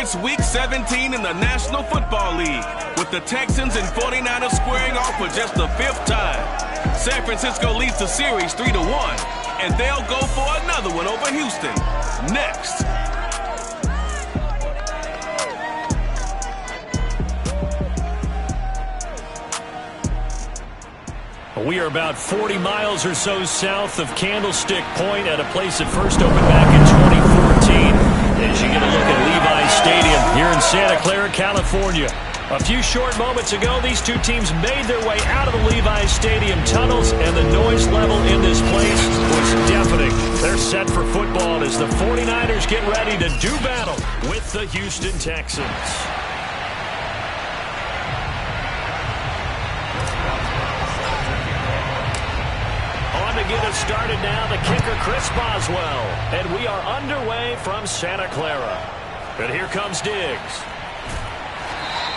It's Week 17 in the National Football League, with the Texans and 49ers squaring off for just the 5th time. San Francisco leads the series 3-1, and they'll go for another one over Houston next. We are about 40 miles or so south of Candlestick Point at a place that first opened back in 2014. As you get a look at Levi's Stadium here in Santa Clara, California. A few short moments ago, these two teams made their way out of the Levi's Stadium tunnels, and the noise level in this place was deafening. They're set for football as the 49ers get ready to do battle with the Houston Texans. To get us started now, the kicker Chris Boswell, and we are underway from Santa Clara. And here comes Diggs.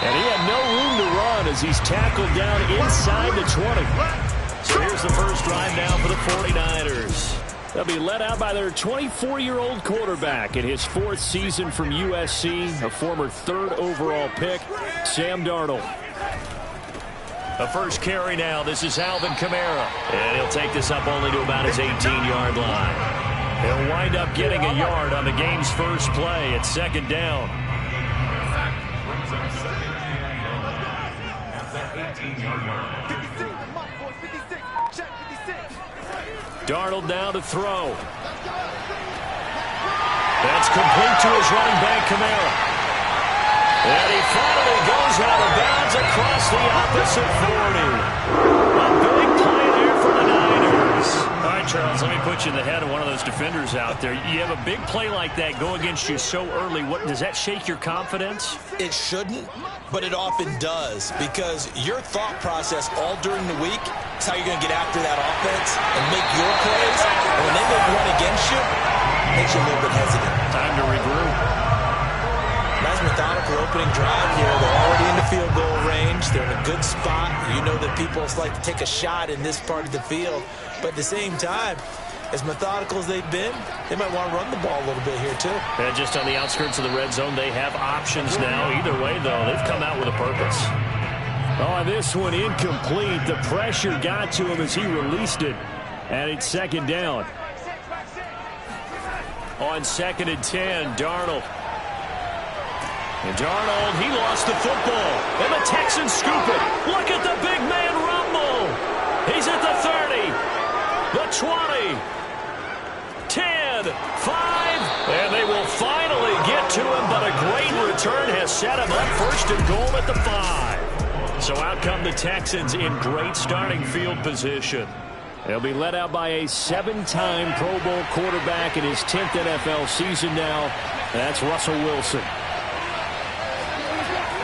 And he had no room to run as he's tackled down inside the 20. So here's the first drive now for the 49ers. They'll be led out by their 24-year-old quarterback in his 4th season from USC, a former 3rd overall pick, Sam Darnold. The first carry now. This is Alvin Kamara. And he'll take this up only to about his 18-yard line. He'll wind up getting a yard on the game's first play at 2nd down. Darnold now to throw. That's complete to his running back, Kamara. And he finally goes out of bounds across the opposite 40. A big play there for the Niners. All right, Charles, let me put you in the head of one of those defenders out there. You have a big play like that go against you so early. What does that shake your confidence? It shouldn't, but it often does, because your thought process all during the week is how you're going to get after that offense and make your plays. And when they make one against you, it makes you a little bit hesitant. Time to regroup. Nice methodical opening drive here. They're already in the field goal range. They're in a good spot. You know that people like to take a shot in this part of the field. But at the same time, as methodical as they've been, they might want to run the ball a little bit here too. And just on the outskirts of the red zone, they have options now. Either way, though, they've come out with a purpose. Oh, this one incomplete. The pressure got to him as he released it. And it's 2nd down. On 2nd and 10, Darnold. And Darnold, he lost the football. And the Texans scoop it. Look at the big man rumble. He's at the 30, the 20, 10, 5. And they will finally get to him, but a great return has set him up 1st and goal at the 5. So out come the Texans in great starting field position. They'll be led out by a 7-time Pro Bowl quarterback in his 10th NFL season now. That's Russell Wilson.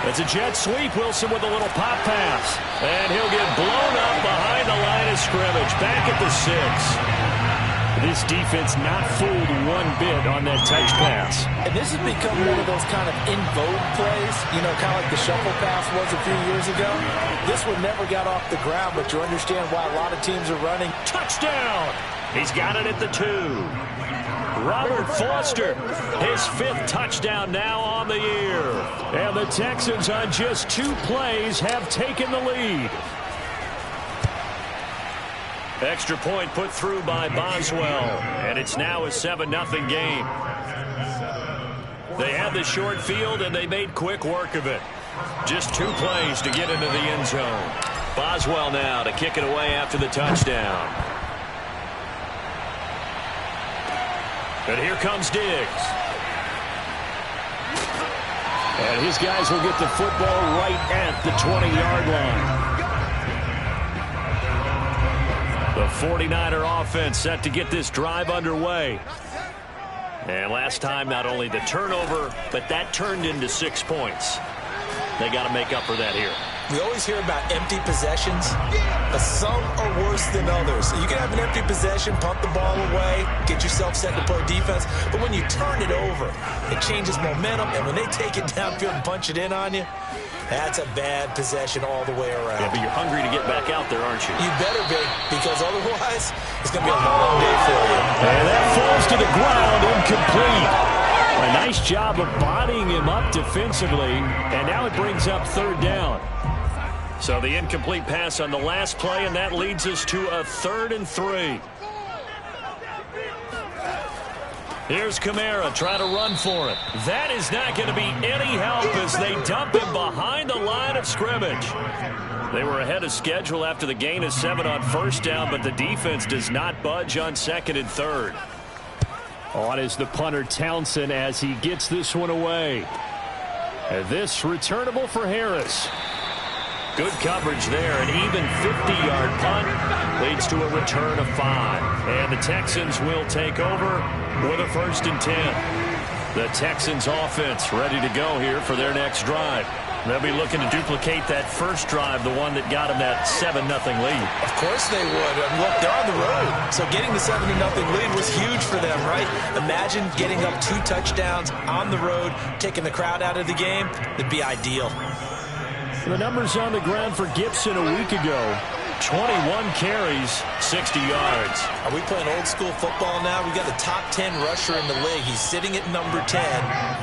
It's a jet sweep. Wilson with a little pop pass. And he'll get blown up behind the line of scrimmage. Back at the 6. This defense not fooled one bit on that touch pass. And this has become one of those kind of in vogue plays, you know, kind of like the shuffle pass was a few years ago. This one never got off the ground, but you understand why a lot of teams are running. Touchdown! He's got it at the 2. Robert Foster, his 5th touchdown now on the year. And the Texans on just 2 plays have taken the lead. Extra point put through by Boswell. And it's now a 7-0 game. They had the short field, and they made quick work of it. Just 2 plays to get into the end zone. Boswell now to kick it away after the touchdown. And here comes Diggs. And his guys will get the football right at the 20-yard line. The 49er offense set to get this drive underway. And last time, not only the turnover, but that turned into 6 points. They got to make up for that here. We always hear about empty possessions, but some are worse than others. You can have an empty possession, pump the ball away, get yourself set to play defense, but when you turn it over, it changes momentum, and when they take it downfield and punch it in on you, that's a bad possession all the way around. Yeah, but you're hungry to get back out there, aren't you? You better be, because otherwise, it's going to be a long day for you. And that falls to the ground, incomplete. A nice job of bodying him up defensively, and now it brings up third down. So the incomplete pass on the last play, and that leads us to a 3rd and 3. Here's Kamara trying to run for it. That is not going to be any help as they dump him behind the line of scrimmage. They were ahead of schedule after the gain of 7 on first down, but the defense does not budge on 2nd and 3rd. On is the punter Townsend as he gets this one away. And this returnable for Harris. Good coverage there. An even 50-yard punt leads to a return of 5. And the Texans will take over with a 1st and 10. The Texans offense ready to go here for their next drive. They'll be looking to duplicate that first drive, the one that got them that 7-0 lead. Of course they would. Look, they're on the road, so getting the 7-0 lead was huge for them, right? Imagine getting up 2 touchdowns on the road, taking the crowd out of the game. It'd be ideal. The numbers on the ground for Gibson a week ago. 21 carries, 60 yards. Are we playing old school football now? We've got the top 10 rusher in the league. He's sitting at number 10,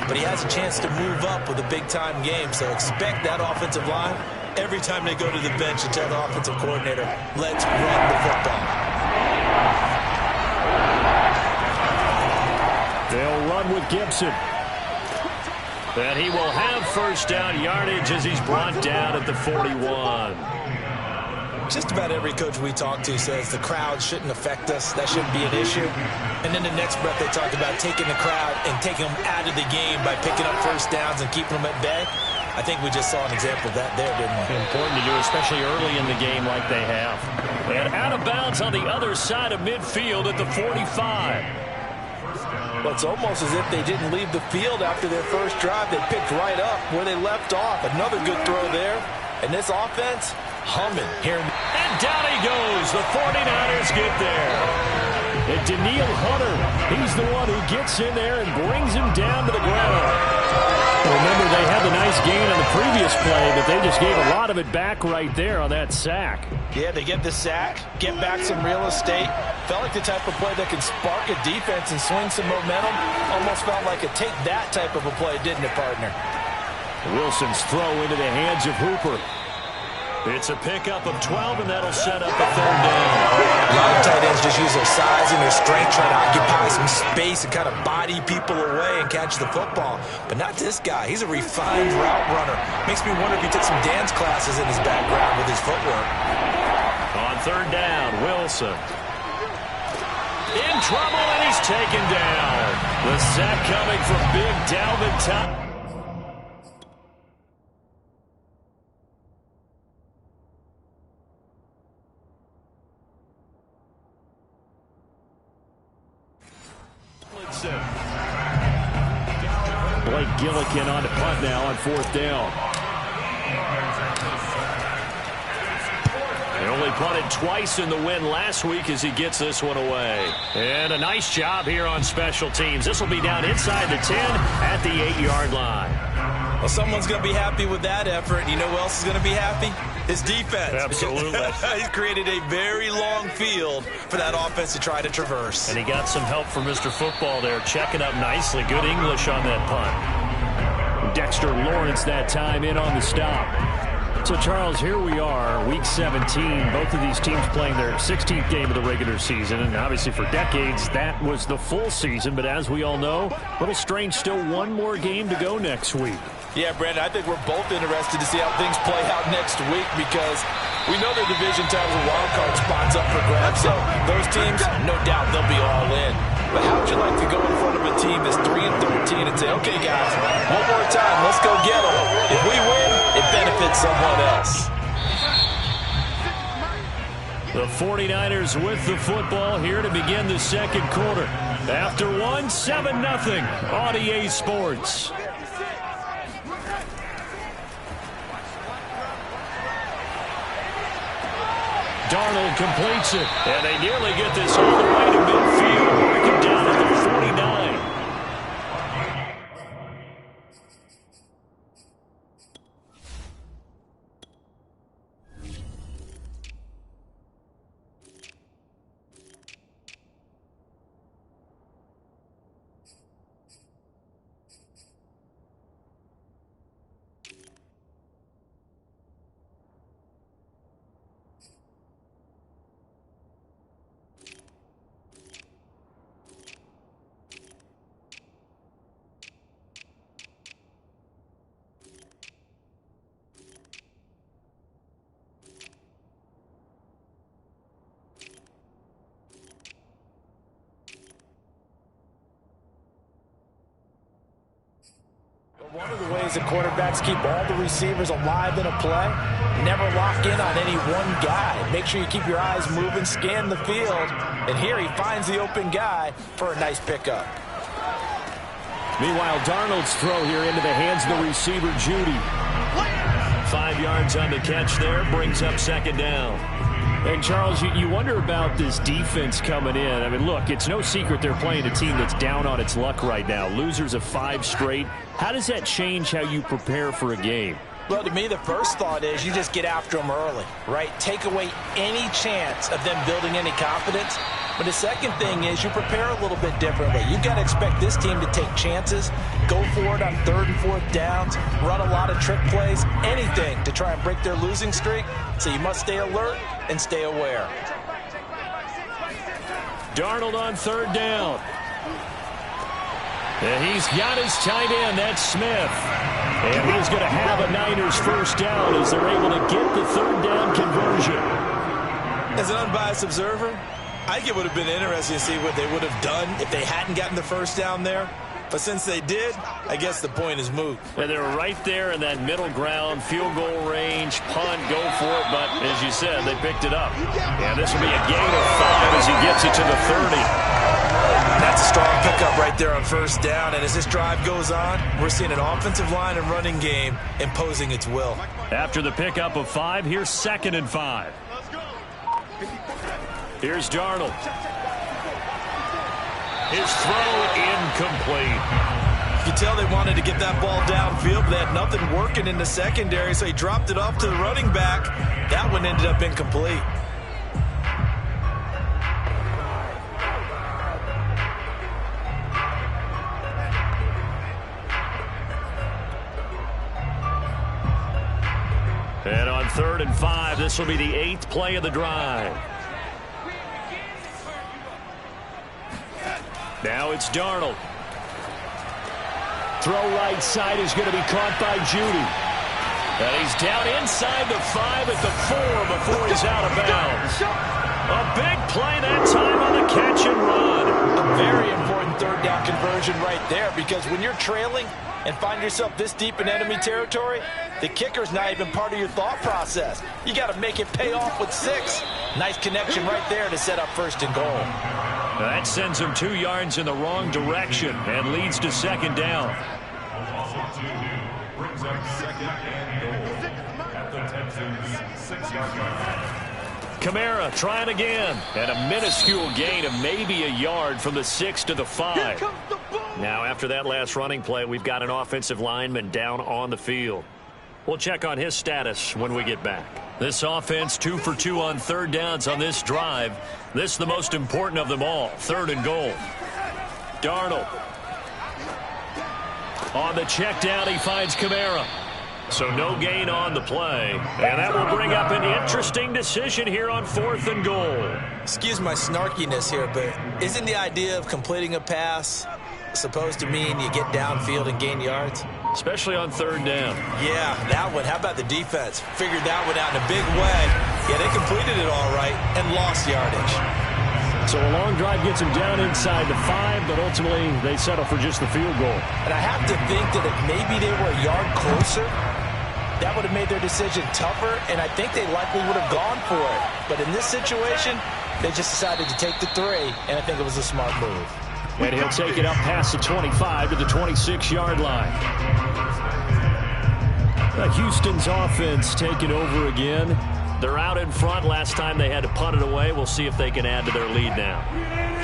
but he has a chance to move up with a big-time game. So expect that offensive line every time they go to the bench and tell the offensive coordinator, let's run the football. They'll run with Gibson. And he will have first down yardage as he's brought down at the 41. Just about every coach we talk to says the crowd shouldn't affect us. That shouldn't be an issue. And then the next breath they talk about taking the crowd and taking them out of the game by picking up first downs and keeping them at bay. I think we just saw an example of that there, didn't we? Important to do, especially early in the game like they have. And out of bounds on the other side of midfield at the 45. Well, it's almost as if they didn't leave the field after their first drive. They picked right up where they left off. Another good throw there. And this offense, humming here. And down he goes. The 49ers get there. And Daniil Hunter, he's the one who gets in there and brings him down to the ground. Remember, they had the nice gain on the previous play, but they just gave a lot of it back right there on that sack. Yeah, they get the sack, get back some real estate. Felt like the type of play that can spark a defense and swing some momentum. Almost felt like a take that type of a play, didn't it, partner? Wilson's throw into the hands of Hooper. It's a pickup of 12, and that'll set up a 3rd down. A lot of tight ends just use their size and their strength, trying to occupy some space and kind of body people away and catch the football. But not this guy. He's a refined route runner. Makes me wonder if he took some dance classes in his background with his footwork. On 3rd down, Wilson. In trouble, and he's taken down. The sack coming from big Dalvin Top. Blake Gillikin on the punt now on 4th down. They only punted twice in the win last week as he gets this one away. And a nice job here on special teams. This will be down inside the 10 at the 8-yard line. Well, someone's going to be happy with that effort. You know who else is going to be happy? His defense. Absolutely. He's created a very long field for that offense to try to traverse. And he got some help from Mr. Football there, checking up nicely. Good English on that punt. Dexter Lawrence that time in on the stop. So, Charles, here we are, Week 17. Both of these teams playing their 16th game of the regular season. And obviously for decades, that was the full season. But as we all know, a little strange, still one more game to go next week. Yeah, Brandon, I think we're both interested to see how things play out next week because we know the division titles and wild card spots up for grabs. So those teams, no doubt, they'll be all in. But how would you like to go in front of a team that's 3-13 and say, okay, guys, one more time, let's go get them. If we win, it benefits someone else. The 49ers with the football here to begin the second quarter. After one, 7-0 on EA Sports. Darnold completes it, and they nearly get this all the way to midfield, working down at the 49. One of the ways that quarterbacks keep all the receivers alive in a play, never lock in on any one guy. Make sure you keep your eyes moving, scan the field, and here he finds the open guy for a nice pickup. Meanwhile, Darnold's throw here into the hands of the receiver, Judy. 5 yards on the catch there, brings up second down. And, Charles, you wonder about this defense coming in. I mean, look, it's no secret they're playing a team that's down on its luck right now. Losers of 5 straight. How does that change how you prepare for a game? Well, to me, the first thought is you just get after them early, right? Take away any chance of them building any confidence. But the second thing is you prepare a little bit differently. You've got to expect this team to take chances, go for it on 3rd and 4th downs, run a lot of trick plays, anything to try and break their losing streak. So you must stay alert and stay aware. Darnold on 3rd down. And he's got his tight end, that's Smith. And he's going to have a Niners first down as they're able to get the 3rd down conversion. As an unbiased observer, I think it would have been interesting to see what they would have done if they hadn't gotten the first down there. But since they did, I guess the point is moot. And they're right there in that middle ground, field goal range, punt, go for it. But as you said, they picked it up. And this will be a gain of 5 as he gets it to the 30. That's a strong pickup right there on 1st down. And as this drive goes on, we're seeing an offensive line and running game imposing its will. After the pickup of 5, here's 2nd and 5. Here's Darnold. His throw incomplete. You can tell they wanted to get that ball downfield, but they had nothing working in the secondary, so he dropped it off to the running back. That one ended up incomplete. And on 3rd and 5, this will be the 8th play of the drive. Now it's Darnold. Throw right side is going to be caught by Judy. And he's down inside the 5 at the 4 before he's out of bounds. A big play that time on the catch and run. A very important 3rd down conversion right there, because when you're trailing and find yourself this deep in enemy territory, the kicker's not even part of your thought process. You got to make it pay off with 6. Nice connection right there to set up 1st and goal. That sends him 2 yards in the wrong direction and leads to 2nd down. Brings up 2nd and goal at the Texans' 6-yard line. Kamara trying again, and a minuscule gain of maybe a yard from the 6 to the 5. Now, after that last running play, we've got an offensive lineman down on the field. We'll check on his status when we get back. This offense 2 for 2 on 3rd downs on this drive. This is the most important of them all, 3rd and goal. Darnold. On the check down, he finds Kamara. So no gain on the play. And that will bring up an interesting decision here on 4th and goal. Excuse my snarkiness here, but isn't the idea of completing a pass supposed to mean you get downfield and gain yards? Especially on 3rd down. Yeah, that one. How about the defense? Figured that one out in a big way. Yeah, they completed it all right and lost yardage. So a long drive gets them down inside the 5, but ultimately they settle for just the field goal. And I have to think that if maybe they were a yard closer, that would have made their decision tougher, and I think they likely would have gone for it. But in this situation, they just decided to take the 3, and I think it was a smart move. And he'll take it up past the 25 to the 26-yard line. Houston's offense taking over again. They're out in front. Last time they had to punt it away. We'll see if they can add to their lead now.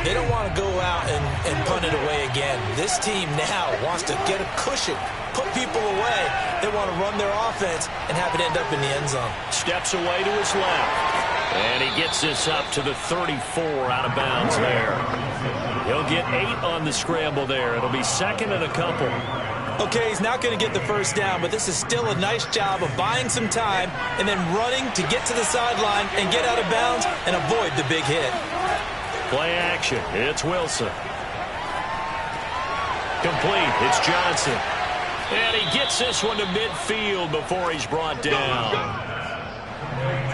They don't want to go out and punt it away again. This team now wants to get a cushion, put people away. They want to run their offense and have it end up in the end zone. Steps away to his left. And he gets this up to the 34 out of bounds there. He'll get 8 on the scramble there. It'll be 2nd and a couple. Okay, he's not going to get the first down, but this is still a nice job of buying some time and then running to get to the sideline and get out of bounds and avoid the big hit. Play action. It's Wilson. Complete. It's Johnson. And he gets this one to midfield before he's brought down.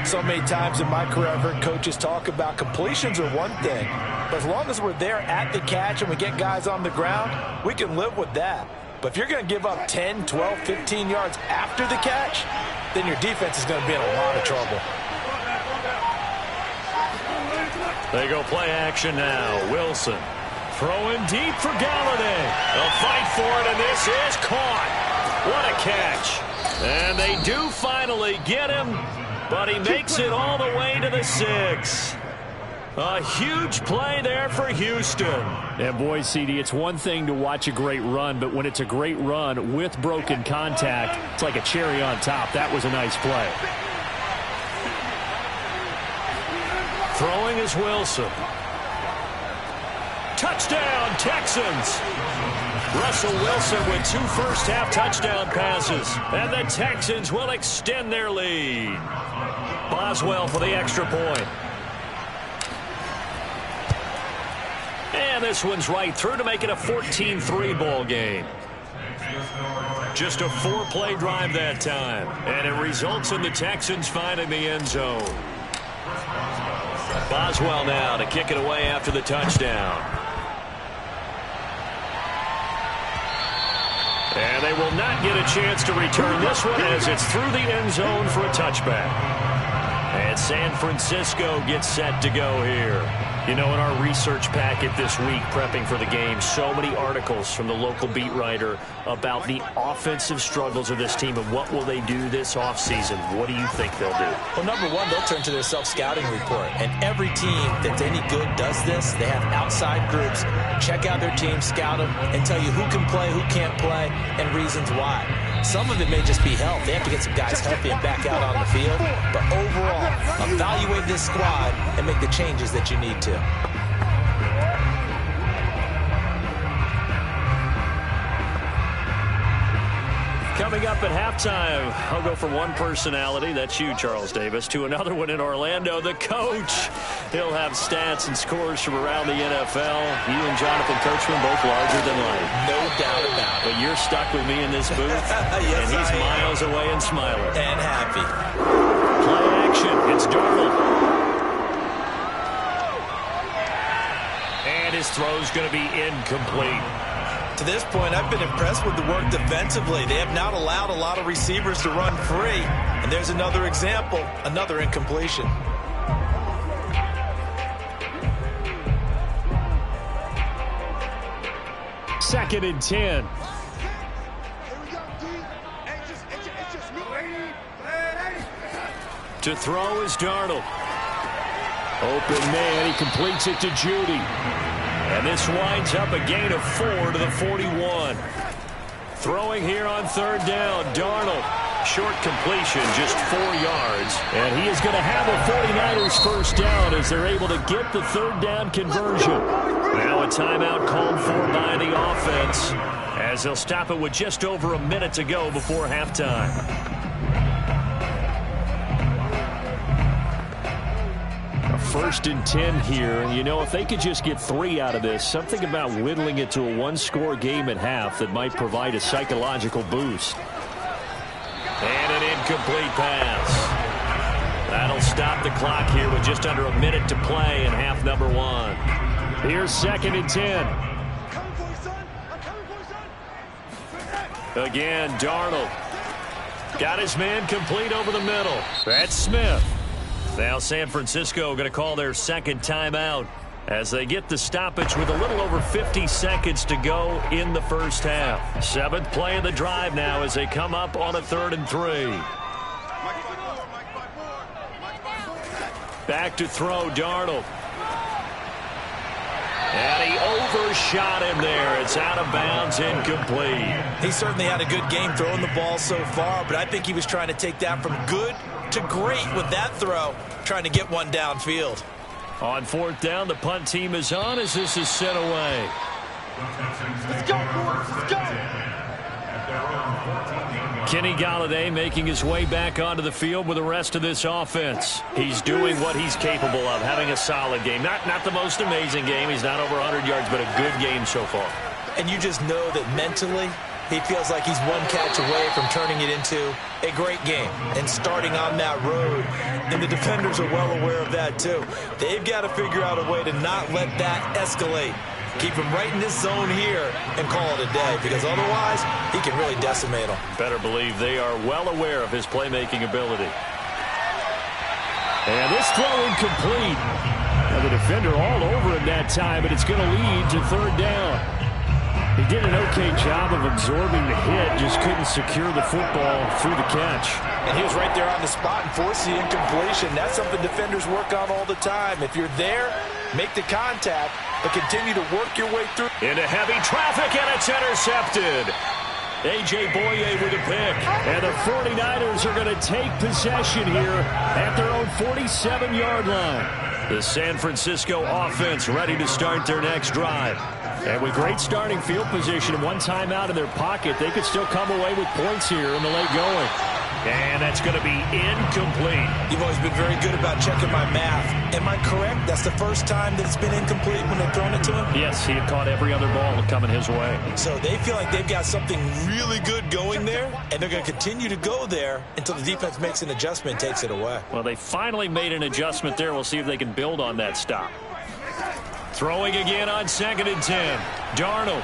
So many times in my career I've heard coaches talk about completions are one thing, but as long as we're there at the catch and we get guys on the ground, we can live with that. But if you're going to give up 10, 12, 15 yards after the catch, then your defense is going to be in a lot of trouble. They go play action now. Wilson throwing deep for Galladay. They'll fight for it, and this is caught. What a catch. And they do finally get him, but he makes it all the way to the 6. A huge play there for Houston. And boy, CD, it's one thing to watch a great run, but when it's a great run with broken contact, it's like a cherry on top. That was a nice play. Throwing is Wilson. Touchdown, Texans. Russell Wilson with 2 first-half touchdown passes. And the Texans will extend their lead. Boswell for the extra point. And this one's right through to make it a 14-3 ball game. Just a 4-play drive that time. And it results in the Texans finding the end zone. Boswell now to kick it away after the touchdown. And they will not get a chance to return this one as it's through the end zone for a touchback. And San Francisco gets set to go here. You know, in our research packet this week, prepping for the game, so many articles from the local beat writer about the offensive struggles of this team and what will they do this offseason. What do you think they'll do? Well, number one, they'll turn to their self-scouting report. And every team that's any good does this. They have outside groups. Check out their team, scout them, and tell you who can play, who can't play, and reasons why. Some of it may just be health. They have to get some guys healthy and back out on the field. But overall, evaluate this squad and make the changes that you need to. Coming up at halftime, I'll go from one personality, that's you, Charles Davis, to another one in Orlando, the coach. He'll have stats and scores from around the NFL. You and Jonathan Kirchman both larger than life. No doubt about it. But you're stuck with me in this booth, yes, and he's miles away and smiling. And happy. Play action, it's Darnold. And his throw's going to be incomplete. To this point, I've been impressed with the work defensively. They have not allowed a lot of receivers to run free. And there's another example, another incompletion. Second and 10. To throw is Darnold. Open man, he completes it to Judy. And this winds up a gain of 4 to the 41. Throwing here on third down, Darnold. Short completion, just 4 yards. And he is going to have the 49ers first down as they're able to get the third down conversion. Now a timeout called for by the offense as they'll stop it with just over a minute to go before halftime. First and 10 here. You know, if they could just get 3 out of this, something about whittling it to a one-score game at half that might provide a psychological boost. And an incomplete pass. That'll stop the clock here with just under a minute to play in half number 1. Here's second and 10. Again, Darnold. Got his man complete over the middle. That's Smith. Now San Francisco going to call their second timeout as they get the stoppage with a little over 50 seconds to go in the first half. 7th play of the drive now as they come up on a 3rd and 3. Back to throw, Darnold. And he overshot him there. It's out of bounds, incomplete. He certainly had a good game throwing the ball so far, but I think he was trying to take that from good to great with that throw, trying to get one downfield. On 4th down, the punt team is on as this is sent away. Let's go, boys. Let's go. Kenny Galladay making his way back onto the field with the rest of this offense. He's doing what he's capable of, having a solid game. Not the most amazing game. He's not over 100 yards, but a good game so far. And you just know that mentally, he feels like he's one catch away from turning it into a great game and starting on that road. And the defenders are well aware of that, too. They've got to figure out a way to not let that escalate Keep him right in this zone here and call it a day, because otherwise he can really decimate them. Better believe they are well aware of his playmaking ability. And this throw incomplete. Now the defender all over him that time, but it's going to lead to third down. He did an okay job of absorbing the hit, just couldn't secure the football through the catch. And he was right there on the spot and forced the incompletion. That's something defenders work on all the time. If you're there, make the contact, but continue to work your way through. Into heavy traffic, and it's intercepted. A.J. Boye with a pick. And the 49ers are going to take possession here at their own 47-yard line. The San Francisco offense ready to start their next drive. And with great starting field position and one timeout in their pocket, they could still come away with points here in the late going. And that's going to be incomplete. You've always been very good about checking my math. Am I correct? That's the first time that it's been incomplete when they've thrown it to him? Yes, he had caught every other ball coming his way. So they feel like they've got something really good going there, and they're going to continue to go there until the defense makes an adjustment and takes it away. Well, they finally made an adjustment there. We'll see if they can build on that stop. Throwing again on 2nd and 10. Darnold.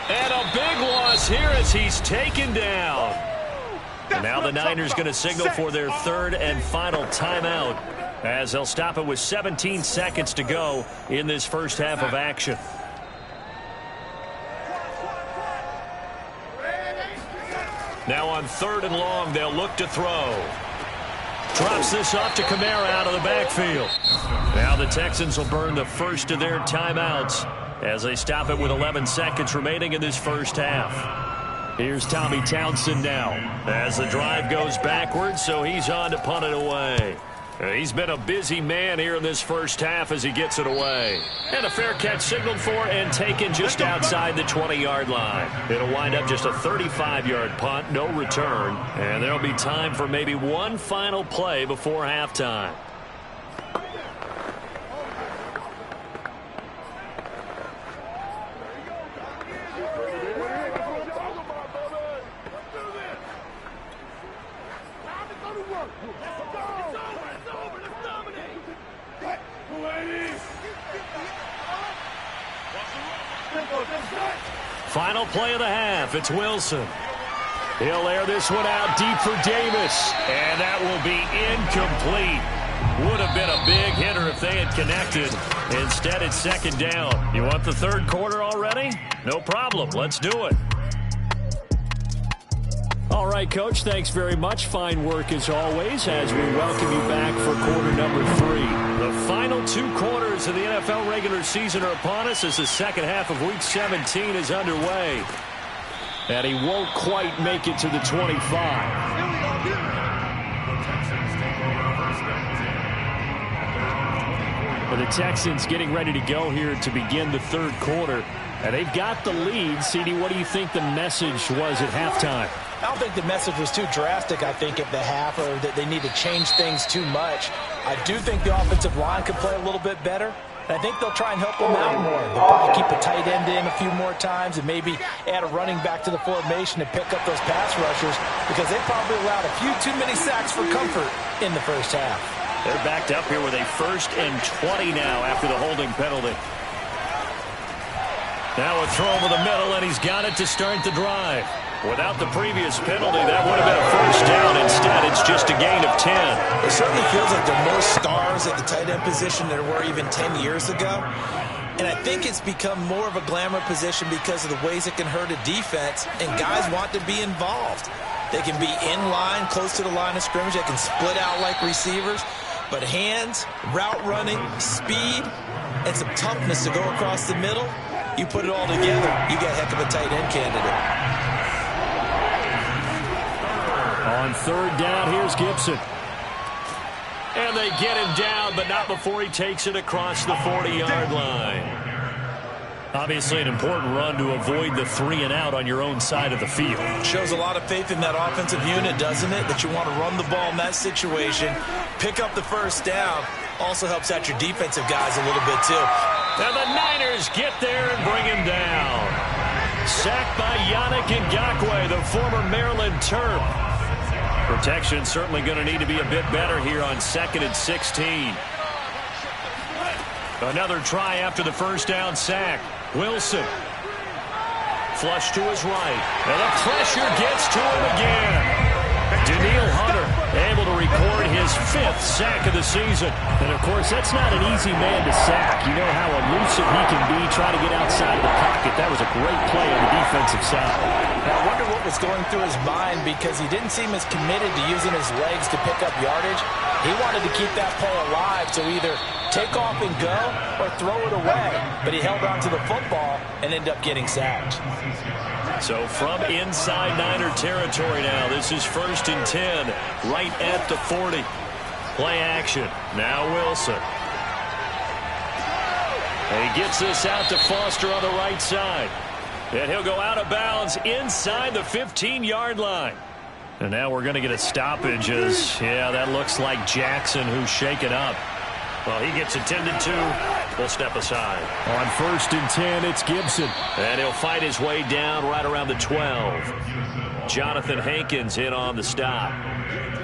And a big loss here as he's taken down. And now the Niners going to signal for their third and final timeout as they'll stop it with 17 seconds to go in this first half of action. Now on 3rd and long, they'll look to throw. Drops this off to Kamara out of the backfield. Now the Texans will burn the first of their timeouts as they stop it with 11 seconds remaining in this first half. Here's Tommy Townsend now as the drive goes backwards, so he's on to punt it away. He's been a busy man here in this first half as he gets it away. And a fair catch signaled for and taken just outside the 20-yard line. It'll wind up just a 35-yard punt, no return. And there'll be time for maybe one final play before halftime. Final play of the half. It's Wilson. He'll air this one out deep for Davis. And that will be incomplete. Would have been a big hitter if they had connected. Instead, it's 2nd down. You want the third quarter already? No problem. Let's do it. All right, Coach, thanks very much. Fine work as always as we welcome you back for quarter number 3. The final 2 quarters of the NFL regular season are upon us as the second half of Week 17 is underway. And he won't quite make it to the 25. But the Texans getting ready to go here to begin the third quarter. And they've got the lead. CD, what do you think the message was at halftime? I don't think the message was too drastic, I think, at the half, or that they need to change things too much. I do think the offensive line could play a little bit better. And I think they'll try and help them out more. They'll probably keep a tight end in a few more times and maybe add a running back to the formation to pick up those pass rushers, because they probably allowed a few too many sacks for comfort in the first half. They're backed up here with a 1st and 20 now after the holding penalty. Now a throw over the middle, and he's got it to start the drive. Without the previous penalty, that would have been a 1st down. Instead, it's just a gain of 10. It certainly feels like there are more stars at the tight end position than there were even 10 years ago. And I think it's become more of a glamour position because of the ways it can hurt a defense, and guys want to be involved. They can be in line, close to the line of scrimmage. They can split out like receivers. But hands, route running, speed, and some toughness to go across the middle, you put it all together, you got a heck of a tight end candidate. On 3rd down, here's Gibson. And they get him down, but not before he takes it across the 40-yard line. Obviously an important run to avoid the 3 and out on your own side of the field. Shows a lot of faith in that offensive unit, doesn't it? That you want to run the ball in that situation. Pick up the 1st down. Also helps out your defensive guys a little bit, too. And the Niners get there and bring him down. Sacked by Yannick Ngakoue, the former Maryland Terp. Protection certainly going to need to be a bit better here on 2nd and 16. Another try after the first down sack. Wilson. Flush to his right. And the pressure gets to him again. Daniil Hunter able to record his 5th sack of the season. And, of course, that's not an easy man to sack. You know how elusive he can be, try to get outside of the pocket. That was a great play on the defensive side. Now, I wonder what was going through his mind because he didn't seem as committed to using his legs to pick up yardage. He wanted to keep that play alive to either take off and go or throw it away. But he held on to the football and ended up getting sacked. So from inside Niner territory now, this is 1st and 10, right at the 40. Play action. Now Wilson. And he gets this out to Foster on the right side. And he'll go out of bounds inside the 15-yard line. And now we're going to get a stoppage as, yeah, that looks like Jackson who's shaken up. Well, he gets attended to. We'll step aside. On 1st and 10, it's Gibson. And he'll fight his way down right around the 12. Jonathan Hankins in on the stop.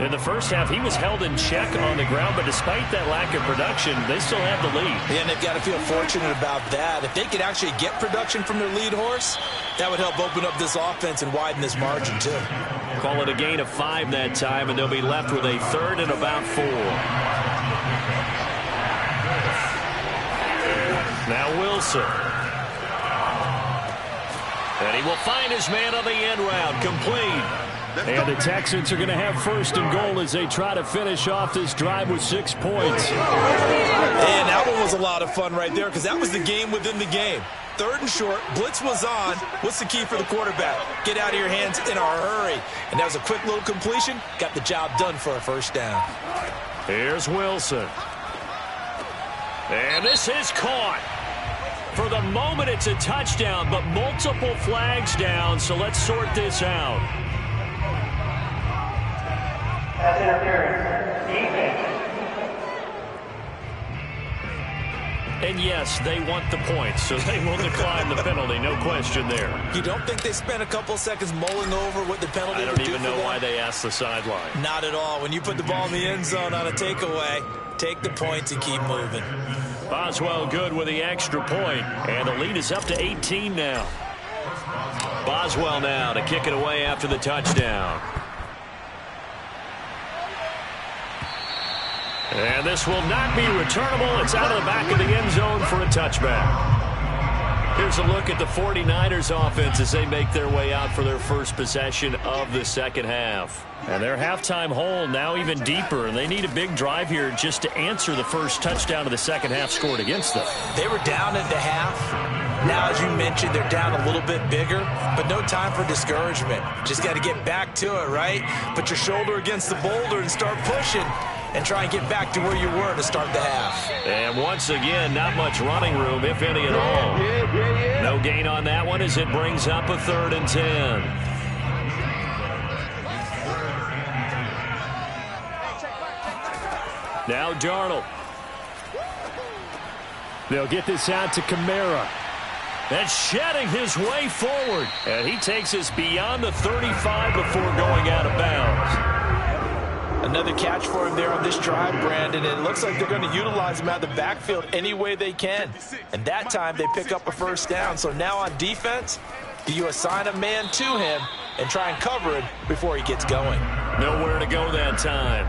In the first half, he was held in check on the ground, but despite that lack of production, they still have the lead. Yeah, and they've got to feel fortunate about that. If they could actually get production from their lead horse, that would help open up this offense and widen this margin, too. Call it a gain of 5 that time, and they'll be left with a 3rd and about 4. Now Wilson. And he will find his man on the end route. Complete. And the Texans are going to have 1st and goal as they try to finish off this drive with 6 points. And that one was a lot of fun right there because that was the game within the game. 3rd and short, blitz was on. What's the key for the quarterback? Get out of your hands in a hurry. And that was a quick little completion. Got the job done for a 1st down. Here's Wilson. And this is caught. For the moment, it's a touchdown, but multiple flags down, so let's sort this out. That's interference. Defense. And yes, they want the points, so they will decline the penalty, no question there. You don't think they spent a couple seconds mulling over what the penalty I would don't do even for know them? why they asked the sideline. Not at all. When you put the ball in the end zone on a takeaway, take the points and keep moving. Boswell good with the extra point, and the lead is up to 18 now. Boswell now to kick it away after the touchdown. And this will not be returnable. It's out of the back of the end zone for a touchback. Here's a look at the 49ers offense as they make their way out for their first possession of the second half. And their halftime hole now even deeper, and they need a big drive here just to answer the first touchdown of the second half scored against them. They were down at the half. Now, as you mentioned, they're down a little bit bigger, but no time for discouragement. Just got to get back to it, right? Put your shoulder against the boulder and start pushing and try and get back to where you were to start the half. And once again, not much running room, if any at all. No gain on that one as it brings up a 3rd and 10. Now Darnold. They'll get this out to Kamara. And shedding his way forward. And he takes us beyond the 35 before going out of bounds. Another catch for him there on this drive, Brandon. And it looks like they're going to utilize him out of the backfield any way they can. And that time they pick up a 1st down. So now on defense, do you assign a man to him and try and cover him before he gets going? Nowhere to go that time.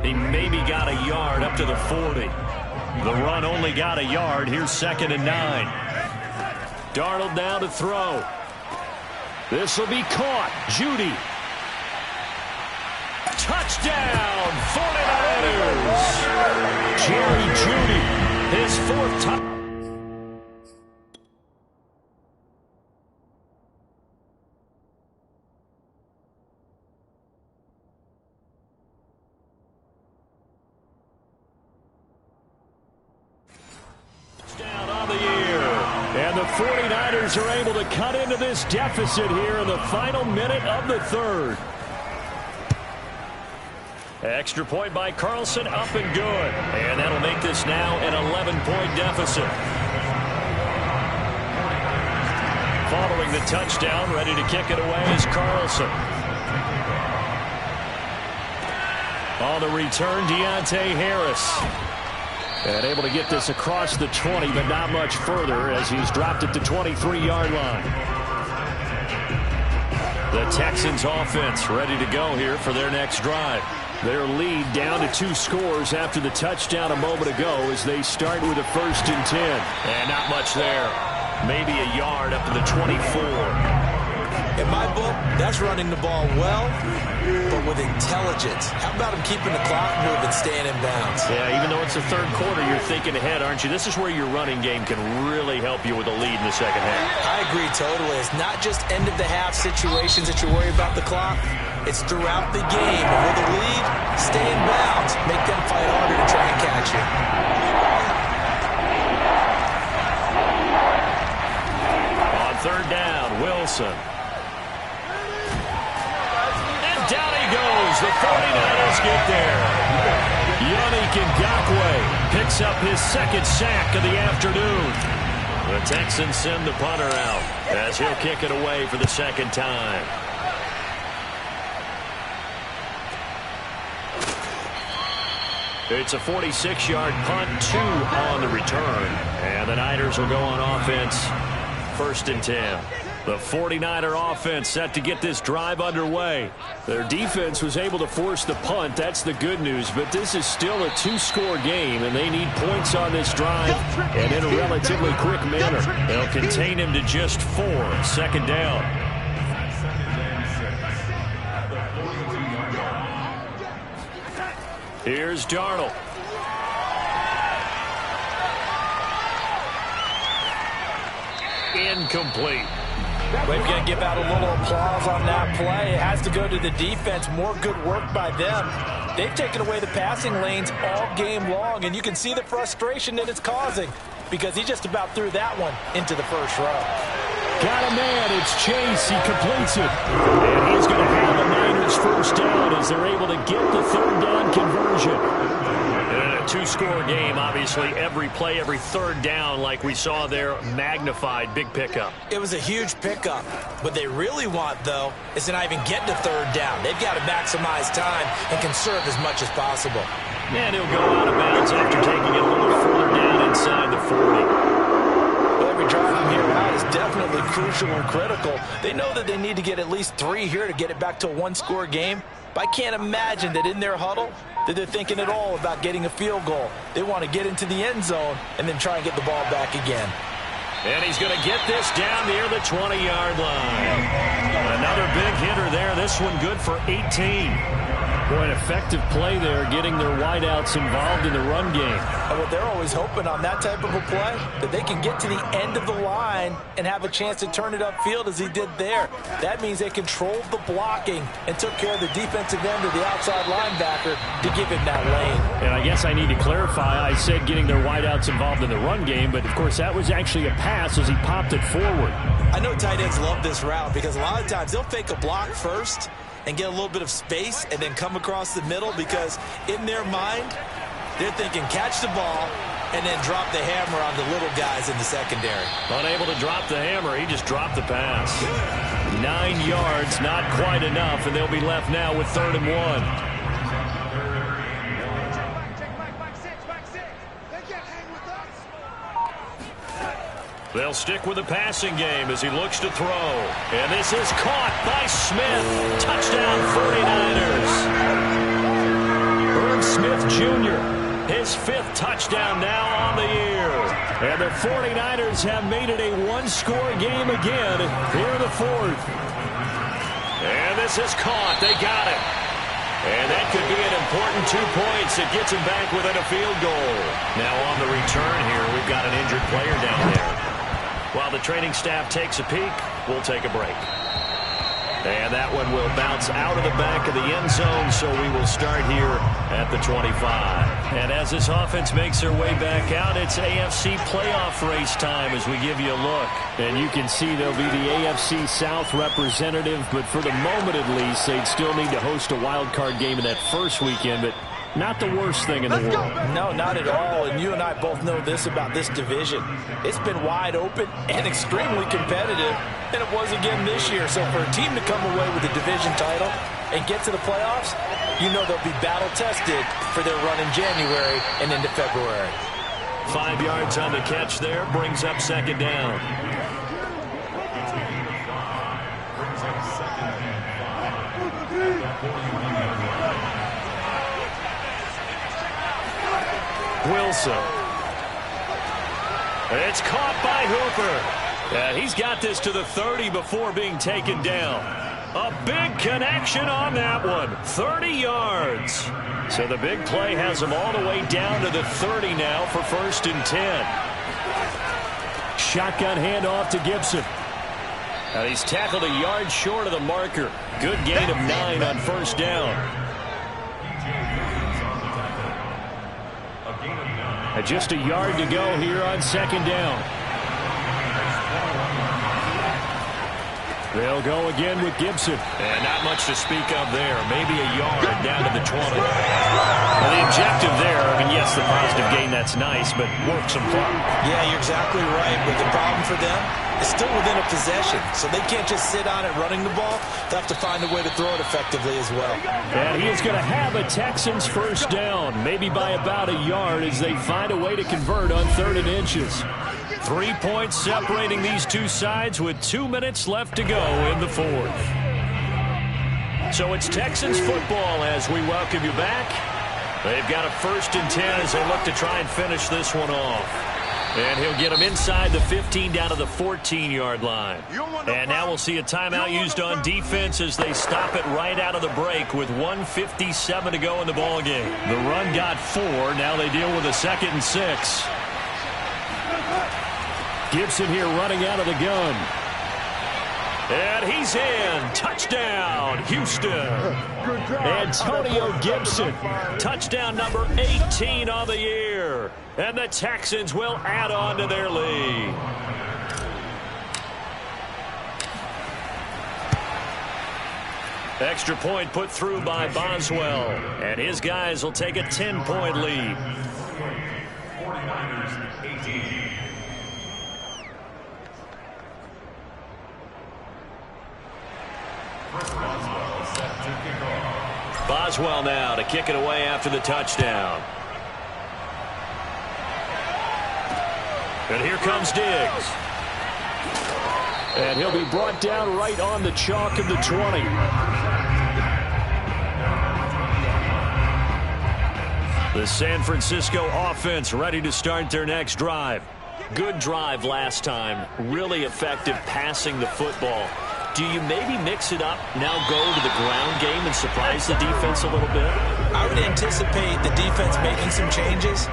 He maybe got a yard up to the 40. The run only got a yard. Here's 2nd and 9. Darnold now to throw. This will be caught. Judy. Touchdown, 49ers. Jerry Judy, his 4th touchdown. On the year. And the 49ers are able to cut into this deficit here in the final minute of the 3rd. Extra point by Carlson, up and good. And that'll make this now an 11-point deficit. Following the touchdown, ready to kick it away is Carlson. On the return, Deontay Harris. And able to get this across the 20, but not much further as he's dropped it to 23-yard line. The Texans offense ready to go here for their next drive. Their lead down to 2 scores after the touchdown a moment ago as they start with a 1st and 10. And not much there. Maybe a yard up to the 24. In my book, that's running the ball well, but with intelligence. How about him keeping the clock moving, staying in bounds? Yeah, even though it's the 3rd quarter, you're thinking ahead, aren't you? This is where your running game can really help you with a lead in the 2nd half. I agree totally. It's not just end-of-the-half situations that you worry about the clock. It's throughout the game. And with a lead, stay in bounds. Make them fight harder to try and catch you. On 3rd down, Wilson. Down he goes. The 49ers get there. Yannick Ngakoue picks up his 2nd sack of the afternoon. The Texans send the punter out as he'll kick it away for the 2nd time. It's a 46-yard punt, 2 on the return. And the Niners will go on offense, 1st and 10. The 49er offense set to get this drive underway. Their defense was able to force the punt. That's the good news. But this is still a 2-score game, and they need points on this drive and in a relatively quick manner. They'll contain him to just 4. 2nd down. Here's Darnold. Incomplete. We've got to give out a little applause on that play. It has to go to the defense. More good work by them. They've taken away the passing lanes all game long, and you can see the frustration that it's causing because he just about threw that one into the 1st row. Got a man. It's Chase. He completes it. And he's going to have the Niners 1st down as they're able to get the 3rd down conversion. And in a 2-score game, obviously, every play, every 3rd down, like we saw there, magnified, big pickup. It was a huge pickup. What they really want, though, is to not even get to 3rd down. They've got to maximize time and conserve as much as possible. And he'll go out of bounds after taking it a little further down inside the 40. Every drive from here out is definitely crucial and critical. They know that they need to get at least 3 here to get it back to a 1-score game. But I can't imagine that in their huddle that they're thinking at all about getting a field goal. They want to get into the end zone and then try and get the ball back again. And he's going to get this down near the 20-yard line. Another big hitter there. This one good for 18. Boy, an effective play there, getting their wideouts involved in the run game. And what they're always hoping on that type of a play, that they can get to the end of the line and have a chance to turn it upfield as he did there. That means they controlled the blocking and took care of the defensive end of the outside linebacker to give him that lane. And I guess I need to clarify, I said getting their wideouts involved in the run game, but of course that was actually a pass as he popped it forward. I know tight ends love this route because a lot of times they'll fake a block first and get a little bit of space and then come across the middle because in their mind, they're thinking catch the ball and then drop the hammer on the little guys in the secondary. Unable to drop the hammer, he just dropped the pass. 9 yards, not quite enough, and they'll be left now with 3rd and 1. They'll stick with the passing game as he looks to throw. And this is caught by Smith. Touchdown 49ers. Irv Smith Jr., his 5th touchdown now on the year. And the 49ers have made it a 1-score game again here in the 4th. And this is caught. They got it. And that could be an important 2 points. It gets him back within a field goal. Now on the return here, we've got an injured player down there. While the training staff takes a peek, we'll take a break. And that one will bounce out of the back of the end zone, so we will start here at the 25. And as this offense makes their way back out, it's AFC playoff race time as we give you a look. And you can see they'll be the AFC South representative, but for the moment at least, they'd still need to host a wild card game in that first weekend, but not the worst thing in the world. No, not at all. And you and I both know this about this division. It's been wide open and extremely competitive, and it was again this year. So for a team to come away with the division title and get to the playoffs, you know they'll be battle-tested for their run in January and into February. 5 yards on the catch there. Brings up second down. Wilson. It's caught by Hooper. He's got this to the 30 before being taken down. A big connection on that one. 30 yards. So the big play has him all the way down to the 30 now for 1st and 10. Shotgun handoff to Gibson. And he's tackled a yard short of the marker. Good gain of 9 on 1st down. And just a yard to go here on 2nd down. They'll go again with Gibson. And not much to speak of there. Maybe a yard down to the 20. Well, the objective there, I mean, yes, the positive gain, that's nice, but work some clock. Yeah, you're exactly right. But the problem for them is still within a possession. So they can't just sit on it running the ball. They'll have to find a way to throw it effectively as well. And he is going to have a Texans 1st down, maybe by about a yard as they find a way to convert on 3rd and inches. 3 points separating these two sides with 2 minutes left to go in the 4th. So it's Texans football as we welcome you back. They've got a 1st and 10 as they look to try and finish this one off. And he'll get them inside the 15 down to the 14-yard line. And now we'll see a timeout used on defense as they stop it right out of the break with 1:57 to go in the ballgame. The run got 4. Now they deal with a 2nd and 6. Gibson here running out of the gun. And he's in. Touchdown, Houston. Antonio Gibson. Touchdown number 18 on the year. And the Texans will add on to their lead. Extra point put through by Boswell. And his guys will take a 10-point lead. 49ers 18. Boswell now to kick it away after the touchdown. And here comes Diggs. And he'll be brought down right on the chalk of the 20. The San Francisco offense ready to start their next drive. Good drive last time. Really effective passing the football. Do you maybe mix it up, now go to the ground game and surprise the defense a little bit? I would anticipate the defense making some changes,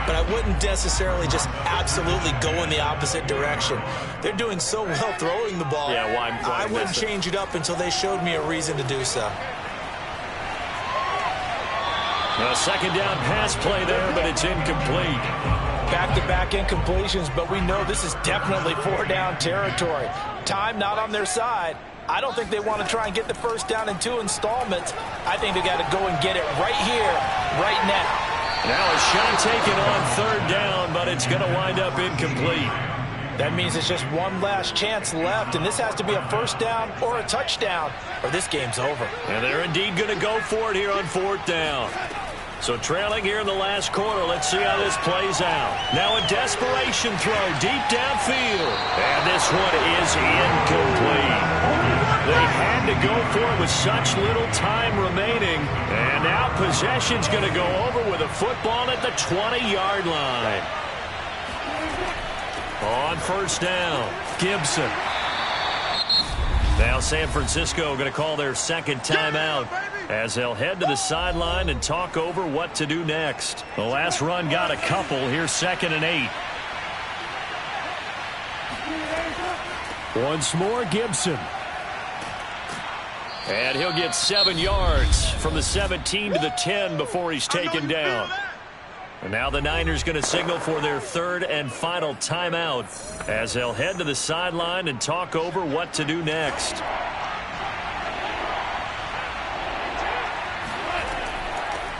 but I wouldn't necessarily just absolutely go in the opposite direction. They're doing so well throwing the ball. Yeah, why I wouldn't change it up until they showed me a reason to do so. A 2nd down pass play there, but it's incomplete. Back-to-back incompletions, but we know this is definitely 4-down territory. Time not on their side. I don't think they want to try and get the 1st down in 2 installments. I think they got to go and get it right here, right now. Now a shot taken on 3rd down, but it's going to wind up incomplete. That means it's just one last chance left, and this has to be a 1st down or a touchdown, or this game's over. And they're indeed going to go for it here on 4th down. So trailing here in the last quarter, let's see how this plays out. Now a desperation throw deep downfield. And this one is incomplete. They had to go for it with such little time remaining. And now possession's going to go over with a football at the 20-yard line. On 1st down, Gibson. Now San Francisco going to call their 2nd timeout as they'll head to the sideline and talk over what to do next. The last run got a couple. Here's 2nd and 8. Once more, Gibson. And he'll get 7 yards from the 17 to the 10 before he's taken down. And now the Niners going to signal for their 3rd and final timeout as they'll head to the sideline and talk over what to do next.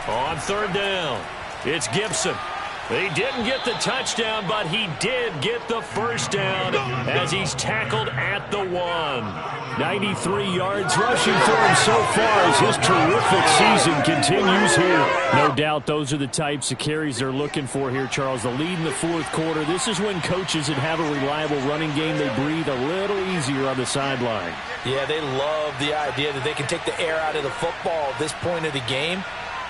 On 3rd down, it's Gibson. He didn't get the touchdown, but he did get the 1st down as he's tackled at the 1. 93 yards rushing for him so far as his terrific season continues here. No doubt those are the types of carries they're looking for here, Charles. The lead in the fourth quarter. This is when coaches that have a reliable running game, they breathe a little easier on the sideline. Yeah, they love the idea that they can take the air out of the football at this point of the game.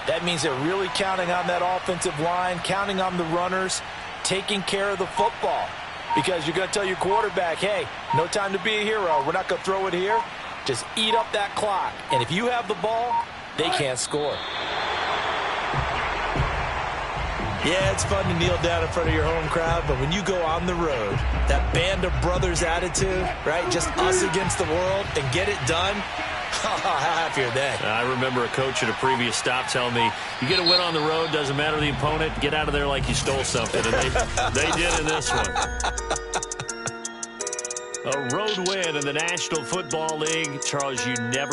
That means they're really counting on that offensive line, counting on the runners, taking care of the football. Because you're going to tell your quarterback, hey, no time to be a hero. We're not going to throw it here. Just eat up that clock. And if you have the ball, they can't score. Yeah, it's fun to kneel down in front of your home crowd, but when you go on the road, that band of brothers attitude, right, just us against the world, and get it done, how happy are they? I remember a coach at a previous stop telling me, you get a win on the road, doesn't matter the opponent, get out of there like you stole something. And they did in this one. A road win in the National Football League. Charles, you never